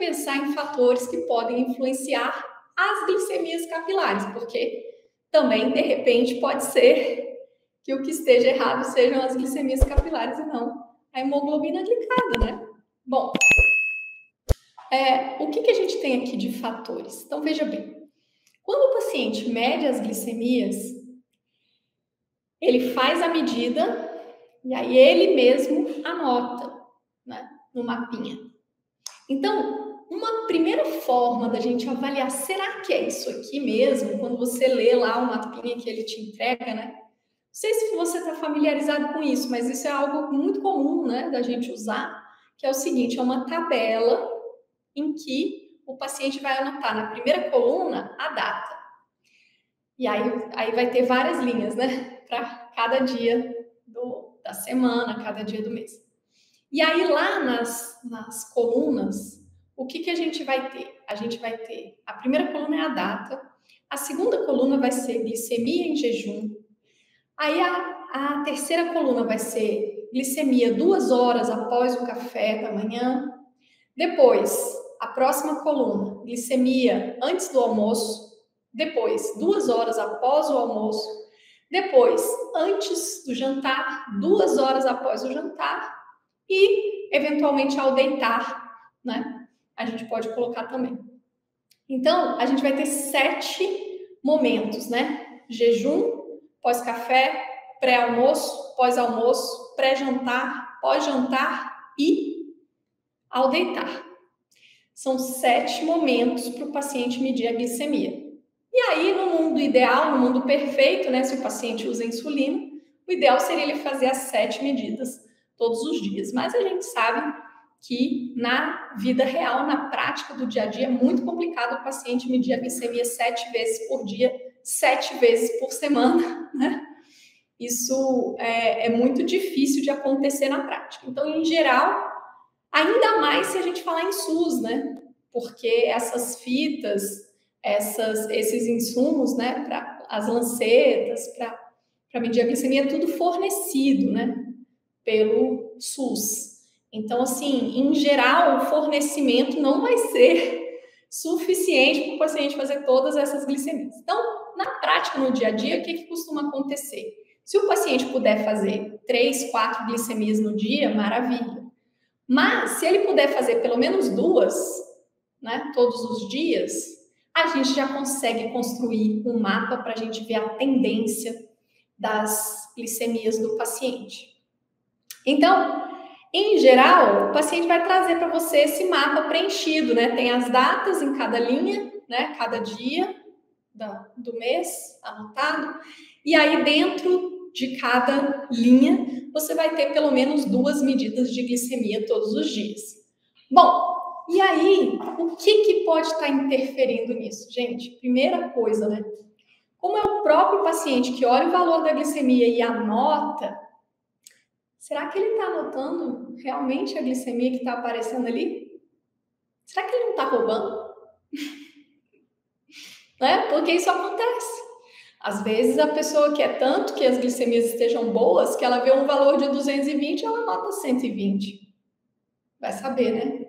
pensar em fatores que podem influenciar as glicemias capilares, porque também, de repente, pode ser que o que esteja errado sejam as glicemias capilares e não a hemoglobina glicada, né? Bom, o que a gente tem aqui de fatores? Então, veja bem, quando o paciente mede as glicemias, ele faz a medida e aí ele mesmo anota, né, no mapinha. Então, uma primeira forma da gente avaliar, será que é isso aqui mesmo? Quando você lê lá o mapinha que ele te entrega, né? Não sei se você está familiarizado com isso, mas isso é algo muito comum, né, da gente usar, que é o seguinte, é uma tabela em que o paciente vai anotar na primeira coluna a data. E aí vai ter várias linhas, né, para cada dia da semana, cada dia do mês. E aí lá nas colunas, o que a gente vai ter? A gente vai ter, a primeira coluna é a data, a segunda coluna vai ser glicemia em jejum, aí a terceira coluna vai ser glicemia 2 horas após o café da manhã, depois a próxima coluna, glicemia antes do almoço, depois 2 horas após o almoço, depois antes do jantar, 2 horas após o jantar e eventualmente ao deitar, né? A gente pode colocar também. Então, a gente vai ter 7 momentos, né? Jejum, pós-café, pré-almoço, pós-almoço, pré-jantar, pós-jantar e ao deitar. São 7 momentos para o paciente medir a glicemia. E aí, no mundo ideal, no mundo perfeito, né? Se o paciente usa insulina, o ideal seria ele fazer as 7 medidas todos os dias. Mas a gente sabe que na vida real, na prática do dia a dia, é muito complicado o paciente medir a glicemia 7 vezes por dia, 7 vezes por semana, né? Isso é muito difícil de acontecer na prática. Então, em geral, ainda mais se a gente falar em SUS, né? Porque essas fitas, esses insumos, né? Para as lancetas, para medir a glicemia, é tudo fornecido, né? Pelo SUS. Então, assim, em geral, o fornecimento não vai ser suficiente para o paciente fazer todas essas glicemias. Então, na prática, no dia a dia, o que costuma acontecer? Se o paciente puder fazer 3, 4 glicemias no dia, maravilha. Mas, se ele puder fazer pelo menos 2, né, todos os dias, a gente já consegue construir um mapa para a gente ver a tendência das glicemias do paciente. Então, em geral, o paciente vai trazer para você esse mapa preenchido, né? Tem as datas em cada linha, né? Cada dia do mês anotado. E aí, dentro de cada linha, você vai ter pelo menos 2 medidas de glicemia todos os dias. Bom, e aí, o que pode estar interferindo nisso? Gente, primeira coisa, né? Como é o próprio paciente que olha o valor da glicemia e anota, será que ele está anotando realmente a glicemia que está aparecendo ali? Será que ele não está roubando? Né? Porque isso acontece. Às vezes a pessoa quer tanto que as glicemias estejam boas que ela vê um valor de 220 e ela anota 120. Vai saber, né?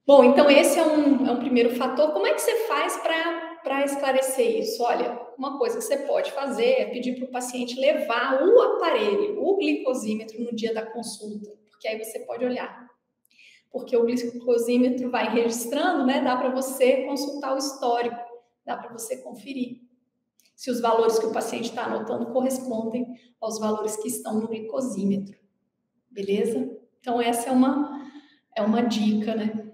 Bom, então esse é um primeiro fator. Como é que você faz para esclarecer isso? Olha, uma coisa que você pode fazer é pedir para o paciente levar o aparelho, o glicosímetro, no dia da consulta, porque aí você pode olhar. Porque o glicosímetro vai registrando, né? Dá para você consultar o histórico, dá para você conferir se os valores que o paciente está anotando correspondem aos valores que estão no glicosímetro. Beleza? Então essa é uma dica, né?